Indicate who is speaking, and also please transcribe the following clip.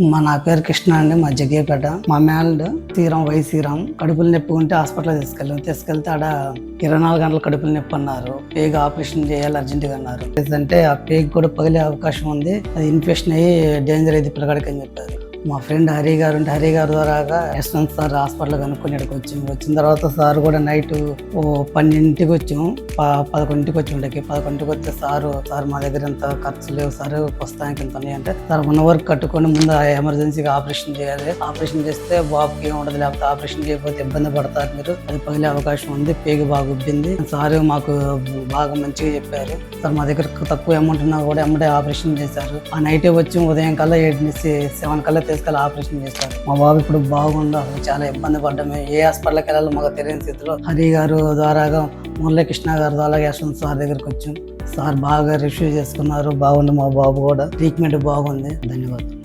Speaker 1: నా పేరు కృష్ణ అండి. మా జగ్గేపేట. మా మేనల్డ్ శ్రీరామ్ కడుపులు నొప్పి ఉంటే హాస్పిటల్ తీసుకెళ్తే ఆడ 24 గంటల కడుపులు నొప్పి అన్నారు. పేగు ఆపరేషన్ చేయాలి అర్జెంట్ గా అన్నారు. అంటే ఆ పేగు కూడా పగిలే అవకాశం ఉంది, అది ఇన్ఫెక్షన్ అయ్యి డేంజర్ అయితే పిల్లగాడికి అని చెప్పారు. మా ఫ్రెండ్ హరి గారు ద్వారాగా యశ్వంత్ సార్ హాస్పిటల్ కనుక్కొని ఇక్కడికి వచ్చిన తర్వాత సార్ కూడా నైట్ 12ంటికి వచ్చాము, 11ంటికి వచ్చి ఉండకి 11ంటికి వస్తే సార్ మా దగ్గర ఎంత ఖర్చు లేవు సార్, ప్రస్తుతానికి ఎంత ఉన్నాయి అంటే, సార్ 1 అవర్ కట్టుకొని ముందు ఎమర్జెన్సీగా ఆపరేషన్ చేయాలి, ఆపరేషన్ చేస్తే బాబుకి ఏమి ఉండదు, లేకపోతే ఆపరేషన్ చేయకపోతే ఇబ్బంది పడతారు మీరు, అది పగిలే అవకాశం ఉంది, పేగు బాగా ఉబ్బింది. సార్ మాకు బాగా మంచిగా చెప్పారు. సార్ మా దగ్గర తక్కువ అమౌంట్ ఉన్నా కూడా ఎమ్మటే ఆపరేషన్ చేశారు. ఆ నైటే వచ్చి ఉదయం కల్లా 7 కల్లా తీసుకెళ్ళి ఆపరేషన్ చేశారు. మా బాబు ఇప్పుడు బాగుండు. చాలా ఇబ్బంది పడ్డాము, ఏ హాస్పిటల్కి వెళ్ళాలో మాకు తెలియని స్థితిలో హరి గారు ద్వారాగా మురళీకృష్ణ గారు ద్వారా యశ్వంత్ సార్ దగ్గరికి వచ్చాం. సార్ బాగా రిసీవ్ చేసుకున్నారు, బాగుంది. మా బాబు కూడా ట్రీట్మెంట్ బాగుంది. ధన్యవాదాలు.